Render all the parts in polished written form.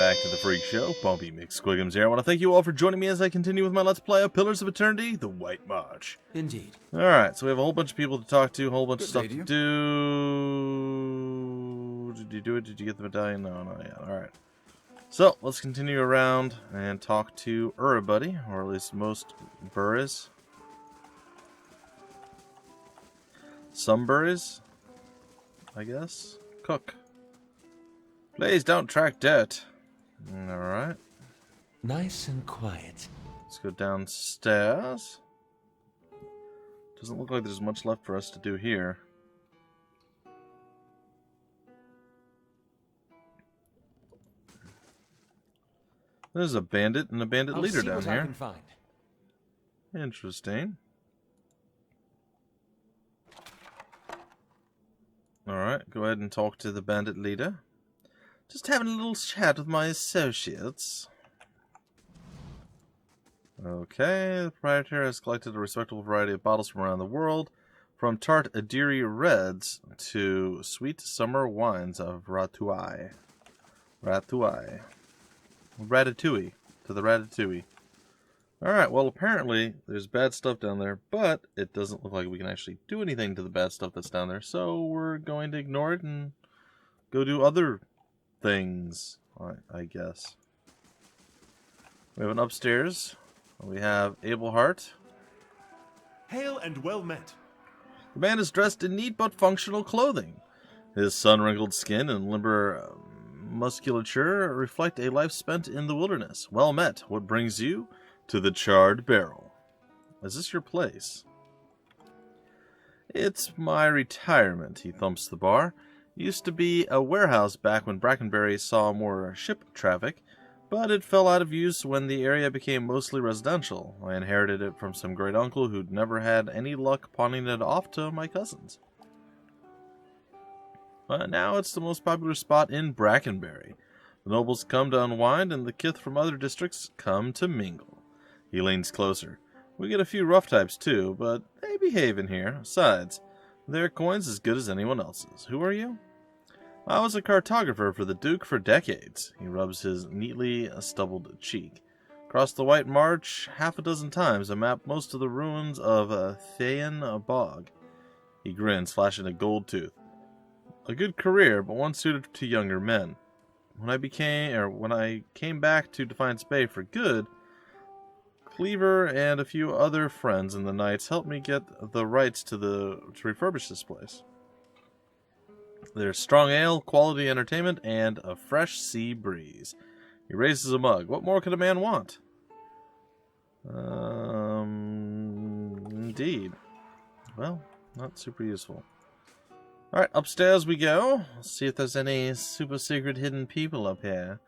back to the Freak Show. Bumpy McSquigums here. I want to thank you all for joining me as I continue with my Let's Play of Pillars of Eternity, The White March. Indeed. Alright, so we have a whole bunch of people to talk to, a whole bunch of stuff Good to do. Did you do it? Did you get the medallion? No, not yet. Alright. So, let's continue around and talk to everybody, or at least most burries. Some burries, I guess. Cook. Please don't track dirt. Alright. Nice and quiet. Let's go downstairs. Doesn't look like there's much left for us to do here. There's a bandit and a bandit leader down here. I can find. Interesting. Alright, go ahead and talk to the bandit leader. Just having a little chat with my associates. Okay, the proprietor has collected a respectable variety of bottles from around the world, from tart Adiri Reds to sweet summer wines of Ratatouille. Ratatouille to the Ratatouille. Alright, well apparently there's bad stuff down there, but it doesn't look like we can actually do anything to the bad stuff that's down there, so we're going to ignore it and go do other things, I guess. We have an upstairs. We have Abelhart. Hail and well met. The man is dressed in neat but functional clothing. His sun-wrinkled skin and limber musculature reflect a life spent in the wilderness. Well met. What brings you to the Charred Barrel? Is this your place? It's my retirement, he thumps the bar. Used to be a warehouse back when Brackenbury saw more ship traffic, but it fell out of use when the area became mostly residential. I inherited it from some great uncle who'd never had any luck pawning it off to my cousins. Now it's the most popular spot in Brackenbury. The nobles come to unwind, and the kith from other districts come to mingle. He leans closer. We get a few rough types too, but they behave in here. Besides, their coin's as good as anyone else's. Who are you? I was a cartographer for the Duke for decades. He rubs his neatly stubbled cheek. Across the White March half a dozen times, I mapped most of the ruins of Thayan Bog. He grins, flashing a gold tooth. A good career, but one suited to younger men. When I came back to Defiance Bay for good, Cleaver and a few other friends in the Knights helped me get the rights to refurbish this place. There's strong ale, quality entertainment, and a fresh sea breeze. He raises a mug. What more could a man want? Indeed. Well, not super useful. Alright, upstairs we go. Let's see if there's any super secret hidden people up here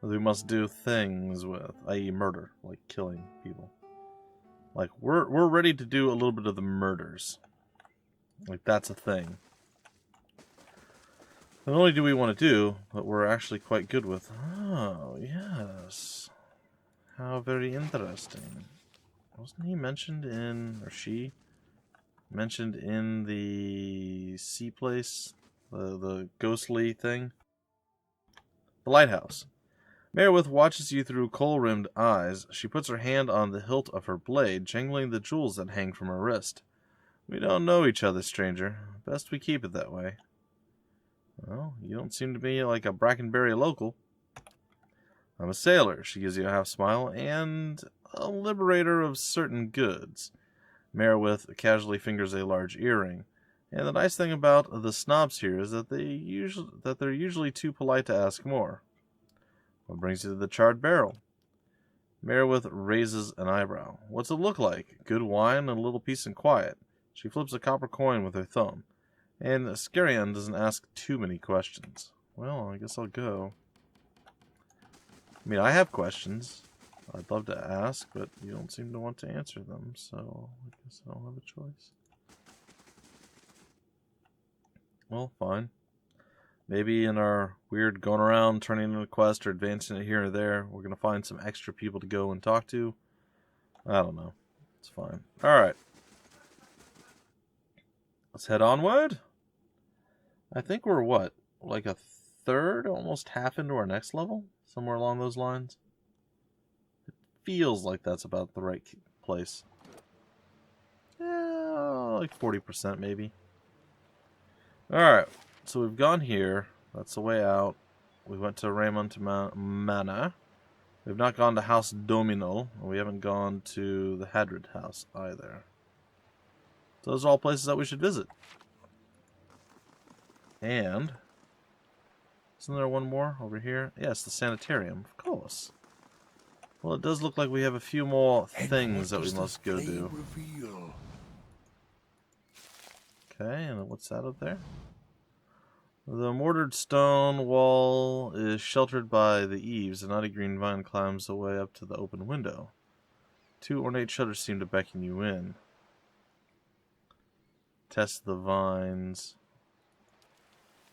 that we must do things with, i.e. murder, like killing people. Like, we're ready to do a little bit of the murders. Like, that's a thing. Not only do we want to do, but we're actually quite good with. Oh, yes. How very interesting. Wasn't he mentioned in, or she, mentioned in the sea place? The ghostly thing? The lighthouse. Merowith watches you through kohl-rimmed eyes. She puts her hand on the hilt of her blade, jangling the jewels that hang from her wrist. We don't know each other, stranger. Best we keep it that way. Well, you don't seem to be like a Brackenbury local. I'm a sailor, she gives you a half smile, and a liberator of certain goods. Merowith casually fingers a large earring. And the nice thing about the snobs here is that they're usually too polite to ask more. What brings you to the Charred Barrel? Merowith raises an eyebrow. What's it look like? Good wine and a little peace and quiet. She flips a copper coin with her thumb. And Skarion doesn't ask too many questions. Well, I guess I'll go. I mean, I have questions I'd love to ask, but you don't seem to want to answer them, so I guess I don't have a choice. Well, fine. Maybe in our weird going around, turning in a quest, or advancing it here or there, we're going to find some extra people to go and talk to. I don't know. It's fine. Alright. Let's head onward. I think we're what? Like a third, almost half into our next level? Somewhere along those lines. It feels like that's about the right place. Yeah, like 40% maybe. Alright, so we've gone here. That's the way out. We went to Raymond Manor. We've not gone to House Domino. And we haven't gone to the Hadrid house either. So those are all places that we should visit. And isn't there one more over here? Yes, the sanitarium, of course. Well, it does look like we have a few more things that we must go do. Okay, and what's that up there? The mortared stone wall is sheltered by the eaves. A knotty green vine climbs the way up to the open window. 2 ornate shutters seem to beckon you in. Test the vines.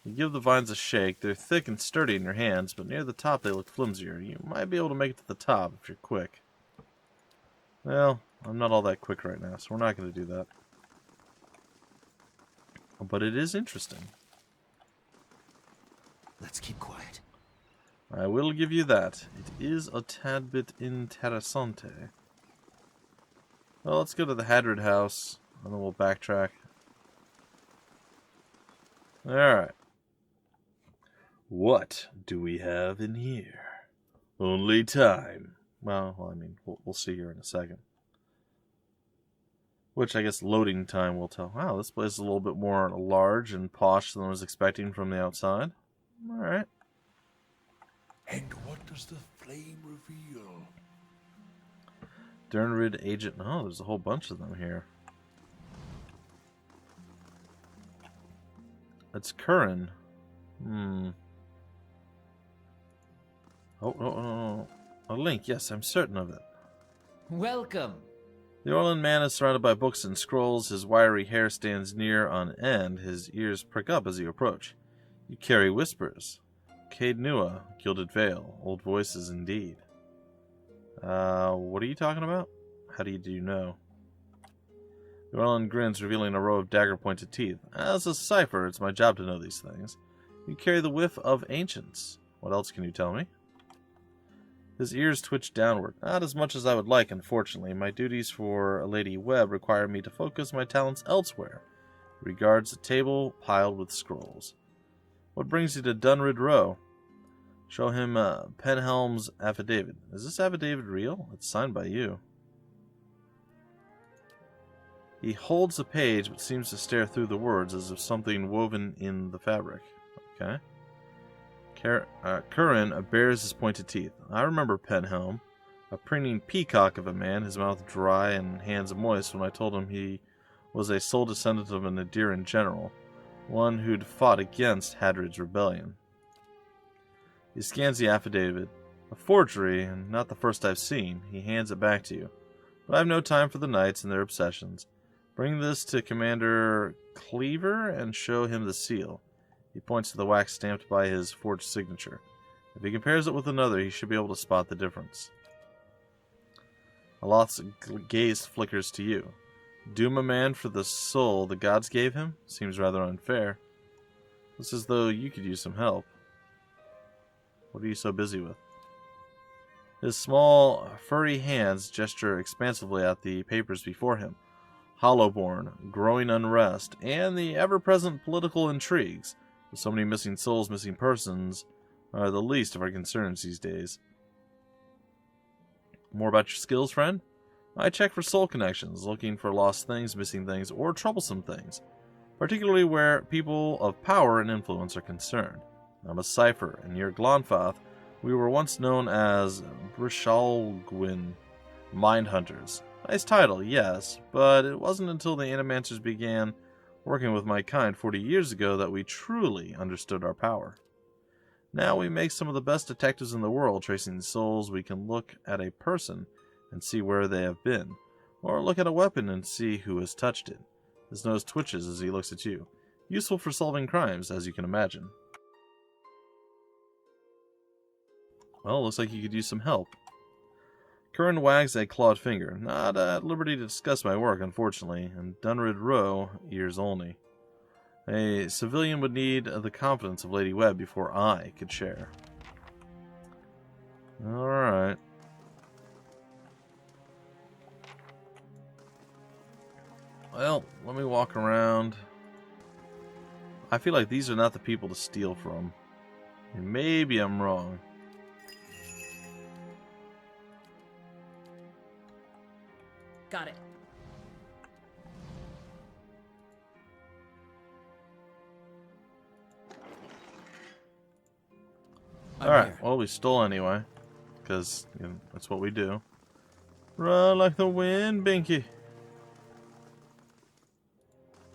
You give the vines a shake. They're thick and sturdy in your hands, but near the top they look flimsier. You might be able to make it to the top if you're quick. Well, I'm not all that quick right now, so we're not going to do that. But it is interesting. Let's keep quiet. I will give you that. It is a tad bit interessante. Well, let's go to the Hadrid house, and then we'll backtrack. Alright. What do we have in here? Only time. Well, I mean, we'll see here in a second. Which I guess loading time will tell. Wow, this place is a little bit more large and posh than I was expecting from the outside. Alright. And what does the flame reveal? Dernrid agent. Oh, there's a whole bunch of them here. It's Curran. Oh. A link. Yes, I'm certain of it. Welcome. The Orland man is surrounded by books and scrolls. His wiry hair stands near on end. His ears prick up as you approach. You carry whispers. Cade Nua, Gilded Veil. Old voices indeed. What are you talking about? How do you know? The Orland grins, revealing a row of dagger-pointed teeth. As a cipher, it's my job to know these things. You carry the whiff of ancients. What else can you tell me? His ears twitch downward. Not as much as I would like, unfortunately. My duties for Lady Webb require me to focus my talents elsewhere. Regards a table piled with scrolls. What brings you to Dunrid Row? Show him Penhelm's affidavit. Is this affidavit real? It's signed by you. He holds the page but seems to stare through the words as if something woven in the fabric. Okay. Curran bares his pointed teeth. I remember Penhelm, a preening peacock of a man, his mouth dry and hands moist when I told him he was a sole descendant of an Adiran general, one who'd fought against Hadrid's rebellion. He scans the affidavit. A forgery, and not the first I've seen. He hands it back to you. But I've no time for the knights and their obsessions. Bring this to Commander Cleaver and show him the seal. He points to the wax stamped by his forged signature. If he compares it with another, he should be able to spot the difference. Aloth's gaze flickers to you. Doom a man for the soul the gods gave him? Seems rather unfair. Looks as though you could use some help. What are you so busy with? His small, furry hands gesture expansively at the papers before him. Hollowborn, growing unrest, and the ever-present political intrigues. With so many missing souls, missing persons are the least of our concerns these days. More about your skills, friend? I check for soul connections, looking for lost things, missing things, or troublesome things, particularly where people of power and influence are concerned. I'm a cipher, and near Glonfath, we were once known as Brishalgwyn, Mind Hunters. Nice title, yes, but it wasn't until the Animancers began working with my kind 40 years ago that we truly understood our power. Now we make some of the best detectives in the world tracing souls. We can look at a person and see where they have been, or look at a weapon and see who has touched it. His nose twitches as he looks at you. Useful for solving crimes, as you can imagine. Well, looks like you could use some help. Curran wags a clawed finger. Not at liberty to discuss my work, unfortunately, and Dunrid Row, ears only. A civilian would need the confidence of Lady Webb before I could share. Alright. Well, let me walk around. I feel like these are not the people to steal from. Maybe I'm wrong. Got it. Alright, well, we stole anyway. Because, you know, that's what we do. Run like the wind, Binky.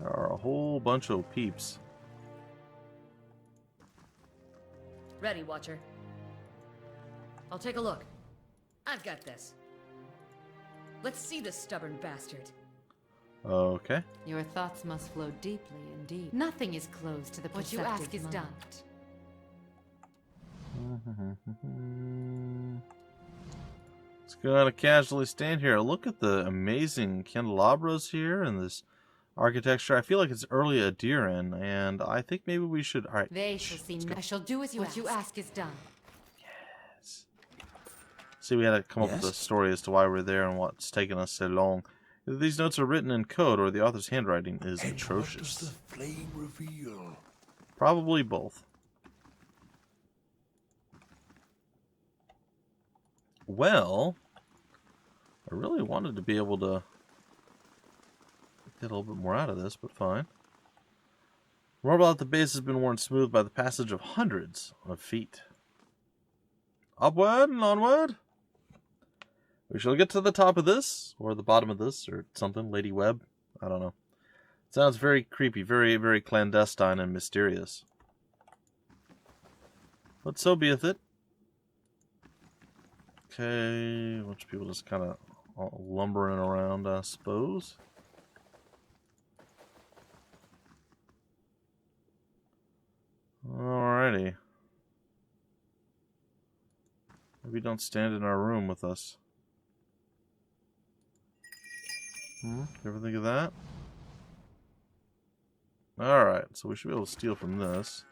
There are a whole bunch of peeps. Ready, Watcher. I'll take a look. I've got this. Let's see this stubborn bastard. Okay. Your thoughts must flow deeply indeed. Nothing is closed to the What you perceptive ask is mind. done. Let's go on a casually stand here. Look at the amazing candelabras here and this architecture. I feel like it's early Adiran, and I think maybe we should... Alright. They shall see. I shall do as what you ask is done. Yes. See, we had to come up with a story as to why we're there and what's taken us so long. Either these notes are written in code or the author's handwriting is And atrocious. what does the flame reveal? Probably both. Well, I really wanted to be able to get a little bit more out of this, but fine. Marble at the base has been worn smooth by the passage of hundreds of feet. Upward and onward. We shall get to the top of this, or the bottom of this, or something, Lady Webb. I don't know. It sounds very creepy, very, very clandestine and mysterious. But so beeth it. Okay, a bunch of people just kind of lumbering around, I suppose. Alrighty. Maybe don't stand in our room with us. You ever think of that? Alright, so we should be able to steal from this.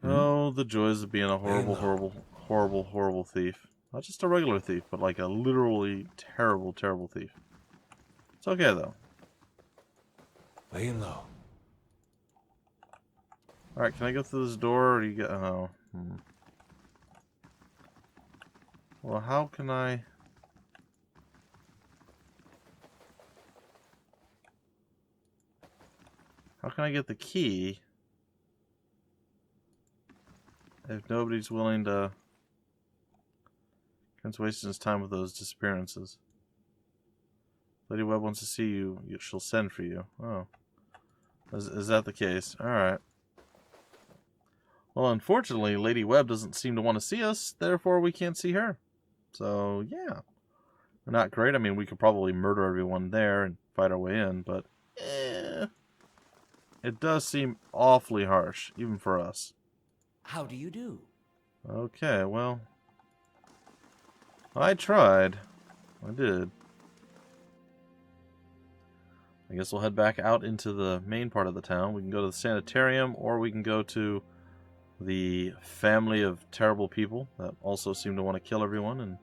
Oh, the joys of being a horrible, horrible, horrible, horrible thief. Not just a regular thief, but like a literally terrible, terrible thief. It's okay, though. Laying low. Alright, can I go through this door, or do you get... Oh. Well, how can I... How can I get the key if nobody's willing to... Ken's wasting his time with those disappearances. Lady Webb wants to see you. She'll send for you. Oh. Is that the case? Alright. Well, unfortunately, Lady Webb doesn't seem to want to see us, therefore we can't see her. So, yeah. We're not great. I mean, we could probably murder everyone there and fight our way in, but... It does seem awfully harsh, even for us. How do you do? Okay, well... I tried. I did. I guess we'll head back out into the main part of the town. We can go to the sanitarium, or we can go to the family of terrible people that also seem to want to kill everyone, and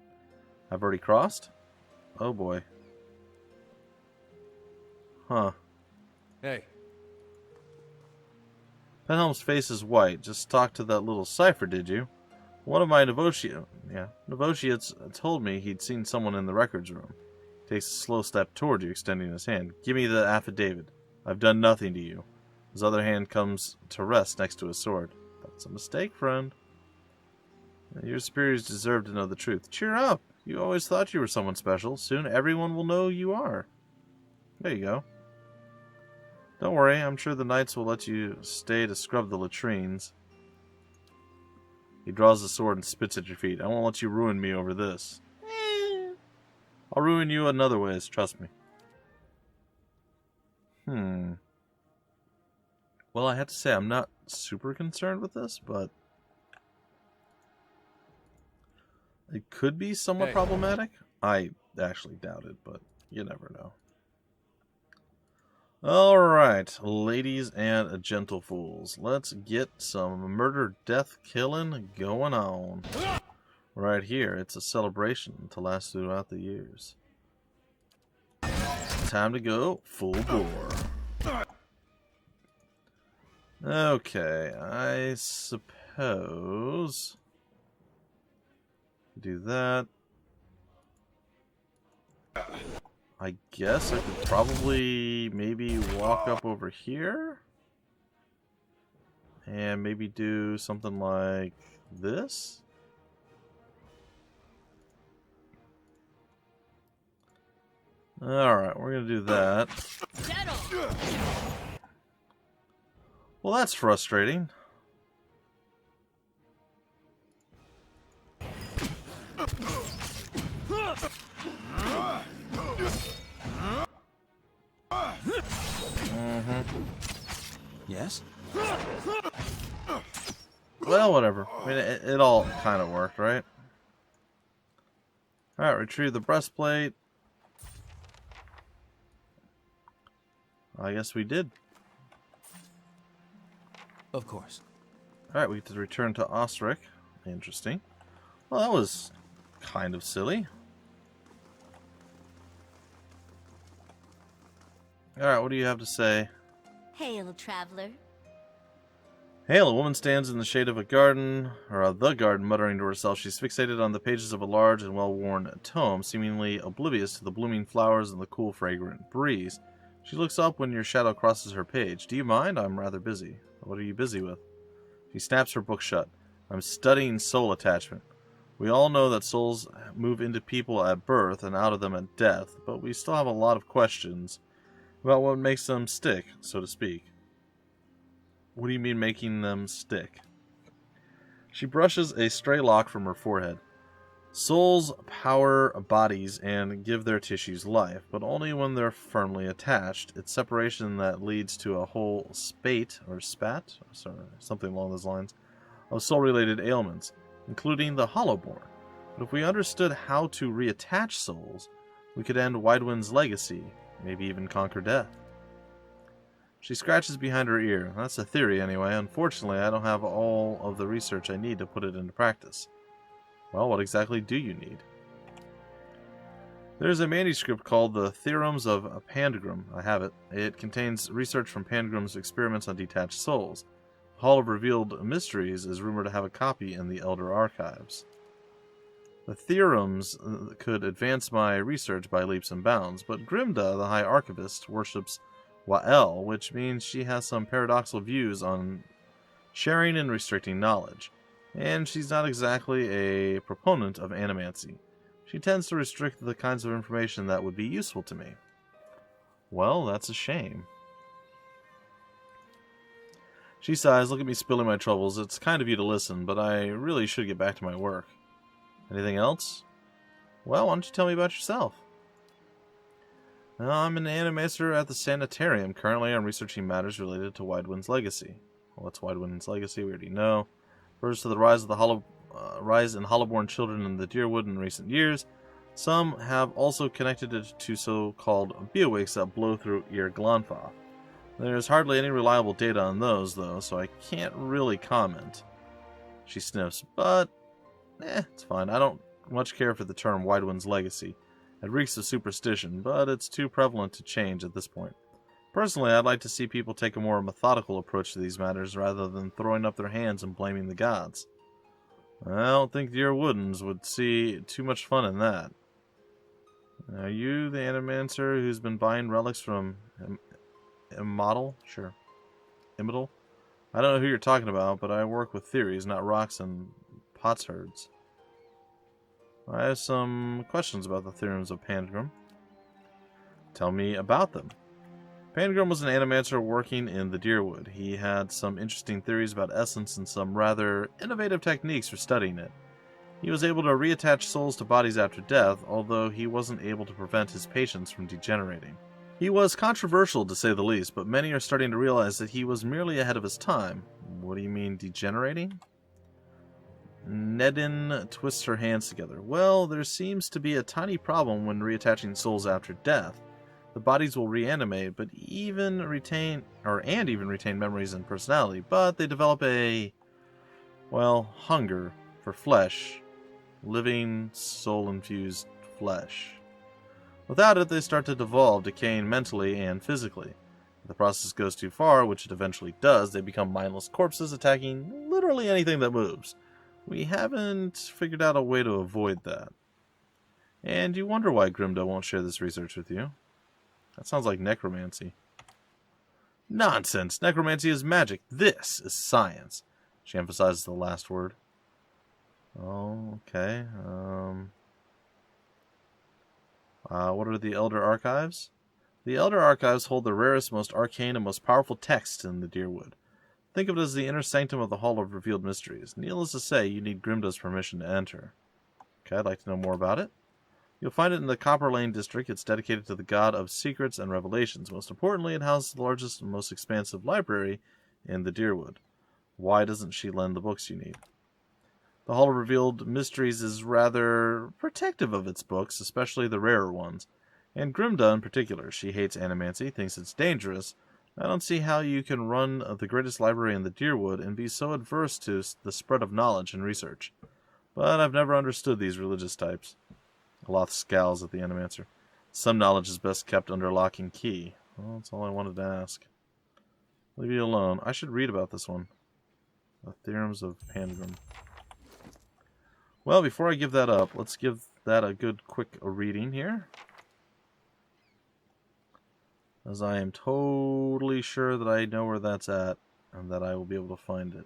I've already crossed. Oh boy. Huh. Hey. Penhelm's face is white. Just talked to that little cipher, did you? One of my novitiates told me he'd seen someone in the records room. Takes a slow step toward you, extending his hand. Give me the affidavit. I've done nothing to you. His other hand comes to rest next to his sword. That's a mistake, friend. Your superiors deserve to know the truth. Cheer up. You always thought you were someone special. Soon everyone will know you are. There you go. Don't worry. I'm sure the knights will let you stay to scrub the latrines. He draws the sword and spits at your feet. I won't let you ruin me over this. I'll ruin you in other ways, trust me. Well, I have to say, I'm not super concerned with this, but... It could be somewhat problematic. I actually doubt it, but you never know. Alright, ladies and gentlefuls, let's get some murder, death, killing going on. right here. It's a celebration to last throughout the years. Time to go full bore. Okay, I suppose do that. I guess I could probably maybe walk up over here and maybe do something like this. Alright, we're gonna do that. Well, that's frustrating. Yes? Well, whatever. I mean, it all kind of worked, right? Alright, retrieve the breastplate. I guess we did. Of course. Alright, we get to return to Ostrich. Interesting. Well, that was kind of silly. Alright, what do you have to say? Hail, traveler. Hail, a woman stands in the shade of a garden, or the garden, muttering to herself. She's fixated on the pages of a large and well-worn tome, seemingly oblivious to the blooming flowers and the cool, fragrant breeze. She looks up when your shadow crosses her page. Do you mind? I'm rather busy. What are you busy with? She snaps her book shut. I'm studying soul attachment. We all know that souls move into people at birth and out of them at death, but we still have a lot of questions about what makes them stick, so to speak. What do you mean making them stick? She brushes a stray lock from her forehead. Souls power bodies and give their tissues life, but only when they're firmly attached. It's separation that leads to a whole spate, or spat, sorry, something along those lines, of soul-related ailments, including the Hollowborn. But if we understood how to reattach souls, we could end Widewind's legacy, maybe even conquer death. She scratches behind her ear. That's a theory anyway. Unfortunately, I don't have all of the research I need to put it into practice. Well, what exactly do you need? There's a manuscript called The Theorems of Penhelm. I have it. It contains research from Penhelm's experiments on detached souls. The Hall of Revealed Mysteries is rumored to have a copy in the Elder Archives. The theorems could advance my research by leaps and bounds, but Grimda, the High Archivist, worships Wa'el, which means she has some paradoxical views on sharing and restricting knowledge. And she's not exactly a proponent of animancy. She tends to restrict the kinds of information that would be useful to me. Well, that's a shame. She sighs. Look at me spilling my troubles. It's kind of you to listen, but I really should get back to my work. Anything else? Well, why don't you tell me about yourself? I'm an animator at the sanitarium. Currently, I'm researching matters related to Widewind's legacy. Well, what's Widewind's legacy? We already know. Refers to the rise of the rise in Hollowborn children in the Deerwood in recent years. Some have also connected it to so-called biowigs that blow through ear Glonfa. There's hardly any reliable data on those, though, so I can't really comment. She sniffs, but it's fine. I don't much care for the term Widewind's legacy. It reeks of superstition, but it's too prevalent to change at this point. Personally, I'd like to see people take a more methodical approach to these matters rather than throwing up their hands and blaming the gods. I don't think the Deerwoodans would see too much fun in that. Are you the animancer who's been buying relics from Immortal? Sure. Immortal? I don't know who you're talking about, but I work with theories, not rocks and potsherds. I have some questions about the theorems of Penhelm. Tell me about them. Penhelm was an animancer working in the Deerwood. He had some interesting theories about essence and some rather innovative techniques for studying it. He was able to reattach souls to bodies after death, although he wasn't able to prevent his patients from degenerating. He was controversial, to say the least, but many are starting to realize that he was merely ahead of his time. What do you mean, degenerating? Nedin twists her hands together. Well, there seems to be a tiny problem when reattaching souls after death. The bodies will reanimate, but even retain memories and personality, but they develop a, hunger for flesh living, soul-infused flesh. Without it, they start to devolve, decaying mentally and physically. If the process goes too far, which it eventually does, they become mindless corpses attacking literally anything that moves. We haven't figured out a way to avoid that. And you wonder why Grimda won't share this research with you. That sounds like necromancy. Nonsense! Necromancy is magic. This is science. She emphasizes the last word. Oh, okay. What are the Elder Archives? The Elder Archives hold the rarest, most arcane, and most powerful texts in the Deerwood. Think of it as the inner sanctum of the Hall of Revealed Mysteries. Needless to say, you need Grimda's permission to enter. Okay, I'd like to know more about it. You'll find it in the Copper Lane district. It's dedicated to the god of secrets and revelations. Most importantly, it houses the largest and most expansive library in the Deerwood. Why doesn't she lend the books you need? The Hall of Revealed Mysteries is rather protective of its books, especially the rarer ones. And Grimda in particular. She hates animancy, thinks it's dangerous. I don't see how you can run the greatest library in the Deerwood and be so adverse to the spread of knowledge and research. But I've never understood these religious types. Aloth scowls at the Animancer. Some knowledge is best kept under lock and key. Well, that's all I wanted to ask. Leave you alone. I should read about this one. The Theorems of Penhelm. Well, before I give that up, let's give that a good quick reading here. As I am totally sure that I know where that's at, and that I will be able to find it.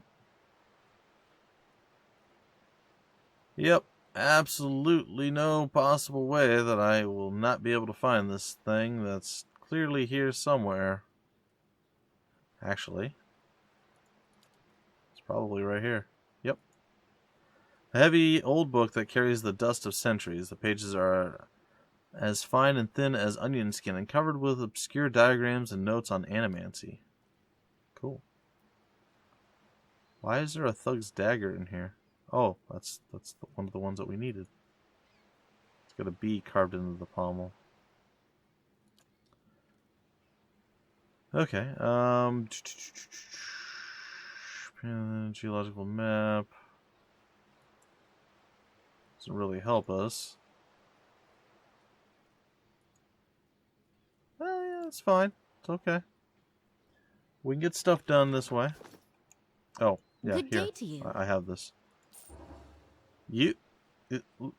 Yep, absolutely no possible way that I will not be able to find this thing that's clearly here somewhere. Actually, it's probably right here. Yep. A heavy old book that carries the dust of centuries. The pages are as fine and thin as onion skin and covered with obscure diagrams and notes on animancy. Cool. Why is there a thug's dagger in here? Oh, that's one of the ones that we needed. It's got a bee carved into the pommel. Okay. Geological map. Doesn't really help us. Well, yeah, it's fine. It's okay. We can get stuff done this way. Oh, yeah, Good here. day to you. I have this.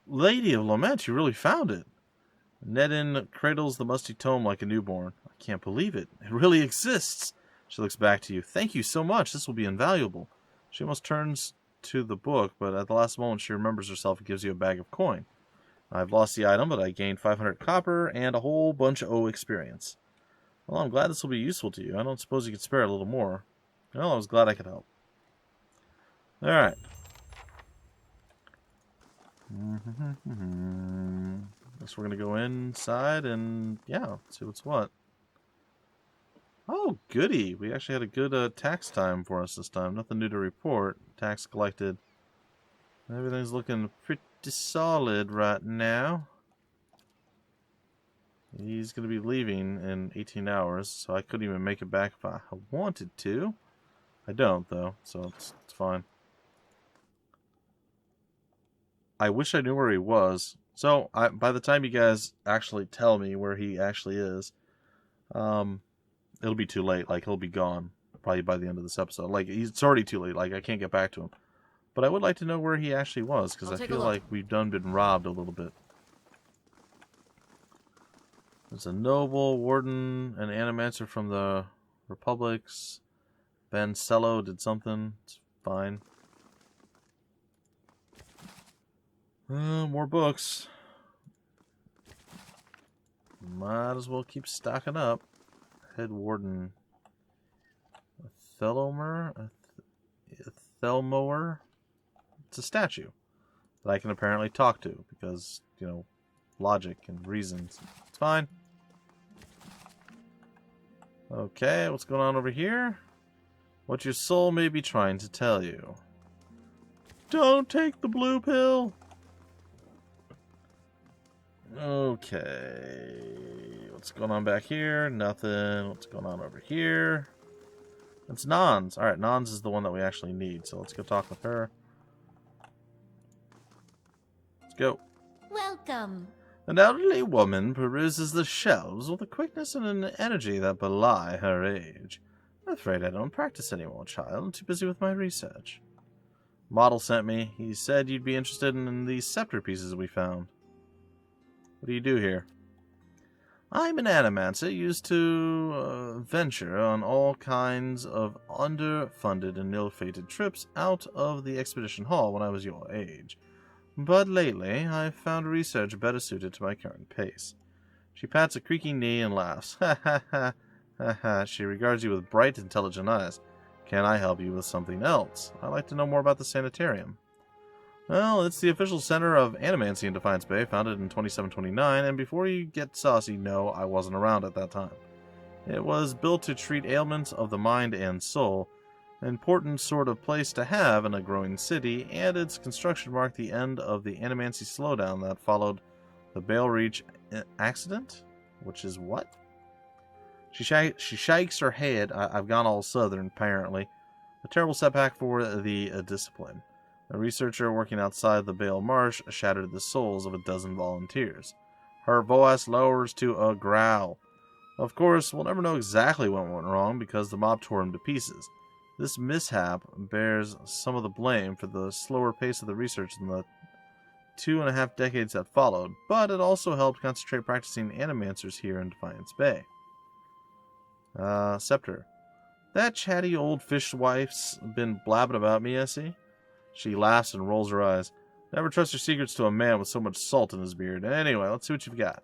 Lady of Lament, you really found it. Nedin cradles the musty tome like a newborn. I can't believe it. It really exists. She looks back to you. Thank you so much. This will be invaluable. She almost turns to the book, but at the last moment she remembers herself and gives you a bag of coin. I've lost the item, but I gained 500 copper and a whole bunch of O experience. Well, I'm glad this will be useful to you. I don't suppose you could spare a little more. Well, I was glad I could help. Alright. Guess we're going to go inside and, yeah, see what's what. Oh, goody. We actually had a good tax time for us this time. Nothing new to report. Tax collected. Everything's looking pretty solid right now. He's going to be leaving in 18 hours, so I couldn't even make it back if I wanted to. I don't, though, so it's fine. I wish I knew where he was. So, by the time you guys actually tell me where he actually is, it'll be too late. Like, he'll be gone probably by the end of this episode. Like, it's already too late. Like, I can't get back to him. But I would like to know where he actually was, because I feel like we've been robbed a little bit. There's a noble, warden, an animancer from the Republics. Bancello did something. It's fine. More books. Might as well keep stocking up. Head warden. Thelmower? It's a statue that I can apparently talk to because, you know, logic and reasons. It's fine. Okay, what's going on over here? What your soul may be trying to tell you. Don't take the blue pill! Okay. What's going on back here? Nothing. What's going on over here? It's Nons. Alright, Nons is the one that we actually need, so let's go talk with her. Let's go. Welcome. An elderly woman peruses the shelves with a quickness and an energy that belie her age. I'm afraid I don't practice anymore, child. I'm too busy with my research. Model sent me. He said you'd be interested in these scepter pieces we found. What do you do here? I'm an animancer used to venture on all kinds of underfunded and ill-fated trips out of the expedition hall when I was your age. But lately, I've found research better suited to my current pace. She pats a creaking knee and laughs. Ha ha ha ha ha. She regards you with bright, intelligent eyes. Can I help you with something else? I'd like to know more about the sanitarium. Well, it's the official center of animancy in Defiance Bay, founded in 2729, and before you get saucy, no, I wasn't around at that time. It was built to treat ailments of the mind and soul, an important sort of place to have in a growing city, and its construction marked the end of the animancy slowdown that followed the Bale Reach accident? Which is what? She shakes her head. I've gone all southern, apparently. A terrible setback for the discipline. A researcher working outside the Bale Marsh shattered the souls of a dozen volunteers. Her voice lowers to a growl. Of course, we'll never know exactly what went wrong because the mob tore him to pieces. This mishap bears some of the blame for the slower pace of the research in the 2.5 decades that followed, but it also helped concentrate practicing animancers here in Defiance Bay. Scepter. That chatty old fishwife's been blabbing about me, I see. She laughs and rolls her eyes. Never trust your secrets to a man with so much salt in his beard. Anyway, let's see what you've got.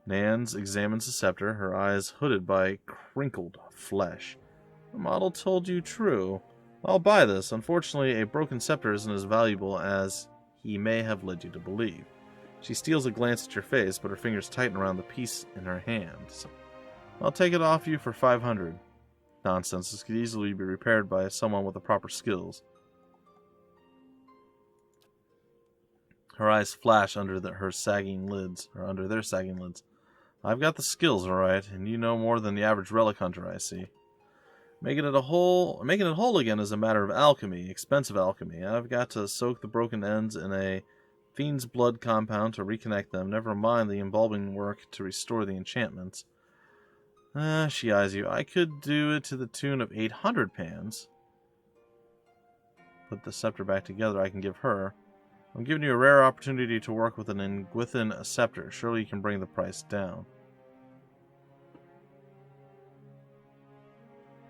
Nans examines the scepter, her eyes hooded by crinkled flesh. The model told you true. I'll buy this. Unfortunately, a broken scepter isn't as valuable as he may have led you to believe. She steals a glance at your face, but her fingers tighten around the piece in her hand. So, I'll take it off you for 500. Nonsense. This could easily be repaired by someone with the proper skills. Her eyes flash under her sagging lids, or under their sagging lids. I've got the skills, all right, and you know more than the average relic hunter, I see. Making it whole again is a matter of alchemy, expensive alchemy. I've got to soak the broken ends in a fiend's blood compound to reconnect them, never mind the embalming work to restore the enchantments. She eyes you. I could do it to the tune of 800 pans. Put the scepter back together, I can give her. I'm giving you a rare opportunity to work with an Ingwithan scepter. Surely you can bring the price down.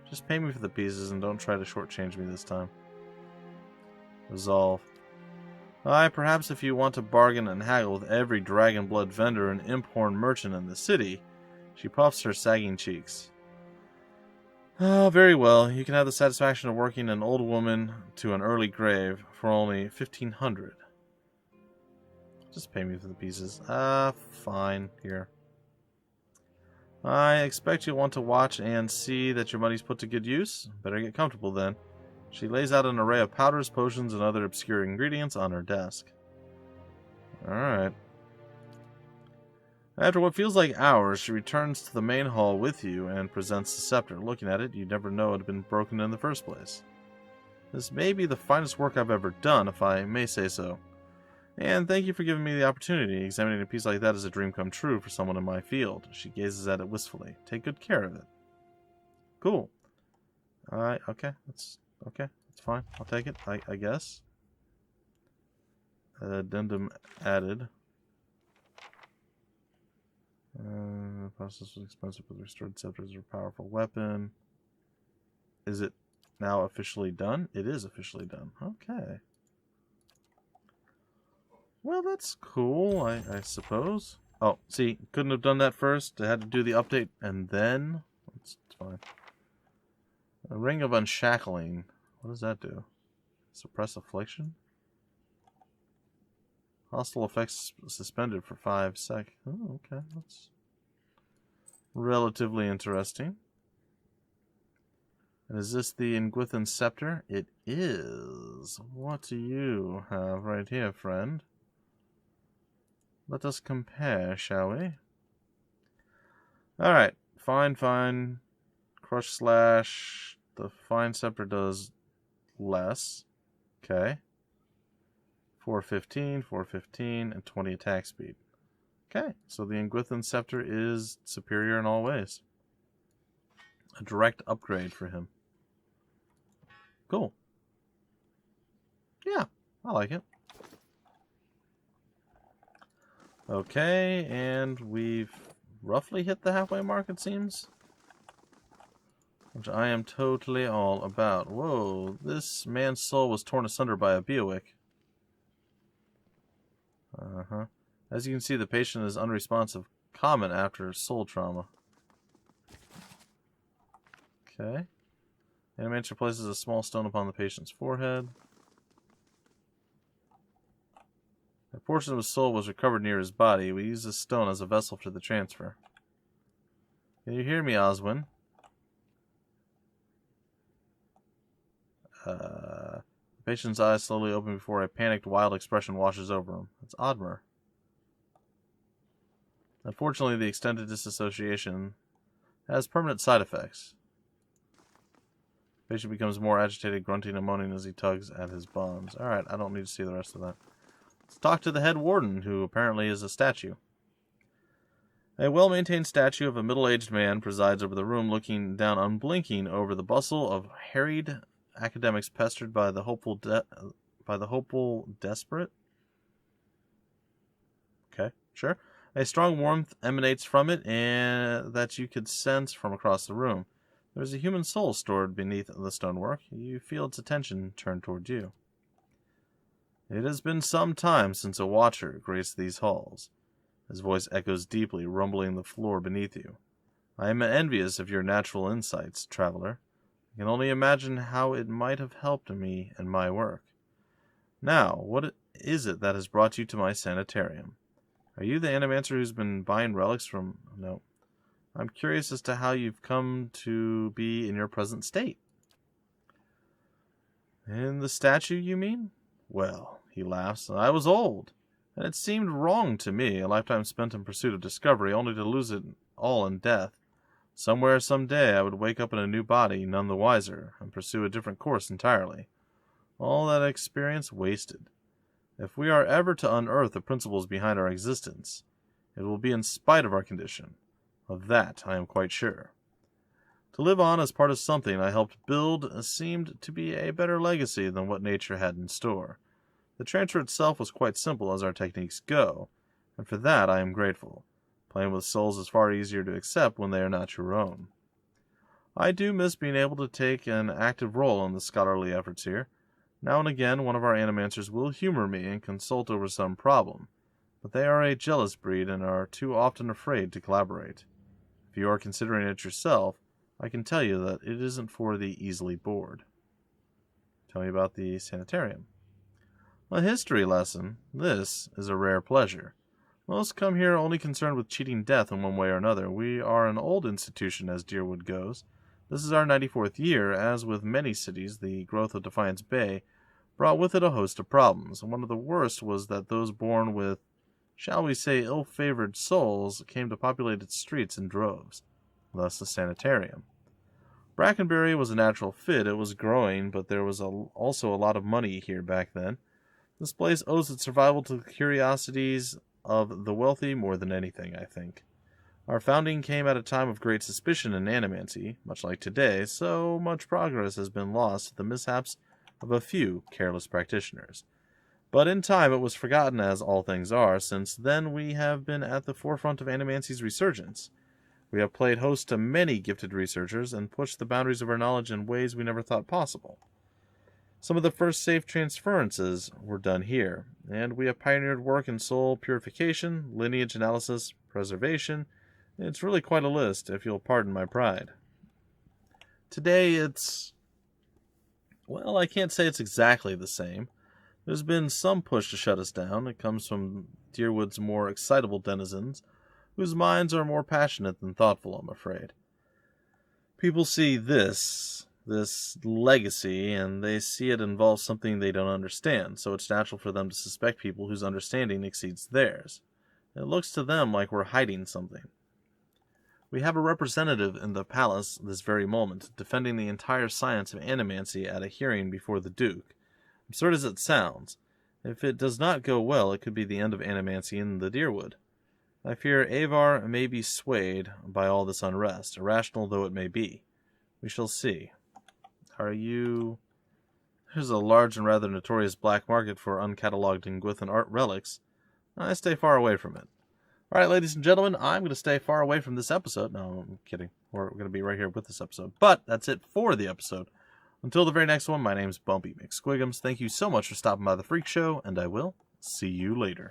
Just pay me for the pieces and don't try to shortchange me this time. Resolve. Aye, perhaps if you want to bargain and haggle with every dragon blood vendor and imphorn merchant in the city. She puffs her sagging cheeks. Oh, very well. You can have the satisfaction of working an old woman to an early grave for only 1,500. Just pay me for the pieces. Fine. Here. I expect you'll want to watch and see that your money's put to good use. Better get comfortable then. She lays out an array of powders, potions, and other obscure ingredients on her desk. Alright. After what feels like hours, she returns to the main hall with you and presents the scepter. Looking at it, you'd never know it had been broken in the first place. This may be the finest work I've ever done, if I may say so. And thank you for giving me the opportunity. Examining a piece like that is a dream come true for someone in my field. She gazes at it wistfully. Take good care of it. Cool. Alright, okay. That's fine. I'll take it, I guess. Addendum added. The process was expensive, but the restored scepter is a powerful weapon. Is it now officially done? It is officially done. Okay. Well, that's cool, I suppose. Oh, see, couldn't have done that first. I had to do the update and then. It's fine. A ring of unshackling. What does that do? Suppress affliction? Hostile effects suspended for 5 seconds. Oh, okay. That's relatively interesting. And is this the Ingwithan scepter? It is. What do you have right here, friend? Let us compare, shall we? Alright. Fine. Crush slash. The fine scepter does less. Okay. 415, 415, and 20 attack speed. Okay, so the Ingwithan Scepter is superior in all ways. A direct upgrade for him. Cool. Yeah, I like it. Okay, and we've roughly hit the halfway mark, it seems. Which I am totally all about. Whoa, this man's soul was torn asunder by a Beowick. Uh-huh. As you can see, the patient is unresponsive. Common after soul trauma. Okay. Animator places a small stone upon the patient's forehead. A portion of his soul was recovered near his body. We use this stone as a vessel for the transfer. Can you hear me, Oswin? The patient's eyes slowly open before a panicked, wild expression washes over him. It's Odmer. Unfortunately, the extended disassociation has permanent side effects. The patient becomes more agitated, grunting and moaning as he tugs at his bonds. Alright, I don't need to see the rest of that. Let's talk to the head warden, who apparently is a statue. A well-maintained statue of a middle-aged man presides over the room, looking down unblinking over the bustle of harried academics pestered by the hopeful desperate. Okay, sure. A strong warmth emanates from it, and that you could sense from across the room. There's a human soul stored beneath the stonework. You feel its attention turned toward you. It has been some time since a watcher graced these halls. His voice echoes deeply, rumbling the floor beneath you. I am envious of your natural insights, traveler. I can only imagine how it might have helped me in my work. Now, what is it that has brought you to my sanitarium? Are you the Animancer who's been buying relics from... No. I'm curious as to how you've come to be in your present state. In the statue, you mean? Well, he laughs, I was old, and it seemed wrong to me, a lifetime spent in pursuit of discovery, only to lose it all in death. Somewhere, someday, I would wake up in a new body, none the wiser, and pursue a different course entirely. All that experience wasted. If we are ever to unearth the principles behind our existence, it will be in spite of our condition. Of that I am quite sure. To live on as part of something I helped build seemed to be a better legacy than what nature had in store. The transfer itself was quite simple as our techniques go, and for that I am grateful. Playing with souls is far easier to accept when they are not your own. I do miss being able to take an active role in the scholarly efforts here. Now and again, one of our animancers will humor me and consult over some problem, but they are a jealous breed and are too often afraid to collaborate. If you are considering it yourself, I can tell you that it isn't for the easily bored. Tell me about the sanitarium. A history lesson. This is a rare pleasure. Most come here only concerned with cheating death in one way or another. We are an old institution as Deerwood goes. This is our 94th year. As with many cities, the growth of Defiance Bay brought with it a host of problems, and one of the worst was that those born with, shall we say, ill-favored souls came to populate its streets in droves. Thus the sanitarium. Brackenbury was a natural fit. It was growing, but there was also a lot of money here back then. This place owes its survival to the curiosities of the wealthy more than anything, I think. Our founding came at a time of great suspicion in animancy, much like today, so much progress has been lost to the mishaps of a few careless practitioners. But in time it was forgotten, as all things are. Since then we have been at the forefront of animancy's resurgence. We have played host to many gifted researchers and pushed the boundaries of our knowledge in ways we never thought possible. Some of the first safe transferences were done here, and we have pioneered work in soul purification, lineage analysis, preservation. It's really quite a list, if you'll pardon my pride. Today it's... well, I can't say it's exactly the same. There's been some push to shut us down. It comes from Deerwood's more excitable denizens, whose minds are more passionate than thoughtful, I'm afraid. People see this legacy, and they see it involves something they don't understand, so it's natural for them to suspect people whose understanding exceeds theirs. It looks to them like we're hiding something. We have a representative in the palace this very moment, defending the entire science of animancy at a hearing before the Duke. Absurd as it sounds, If it does not go well, it could be the end of animancy in the Deerwood. I fear Avar may be swayed by all this unrest, irrational though it may be. We shall see. Are you... There's a large and rather notorious black market for uncatalogued Nguithan art relics. I stay far away from it. Alright, ladies and gentlemen, I'm going to stay far away from this episode. No, I'm kidding. We're going to be right here with this episode. But that's it for the episode. Until the very next one, my name's Bumpy McSquigums. Thank you so much for stopping by the Freak Show, and I will see you later.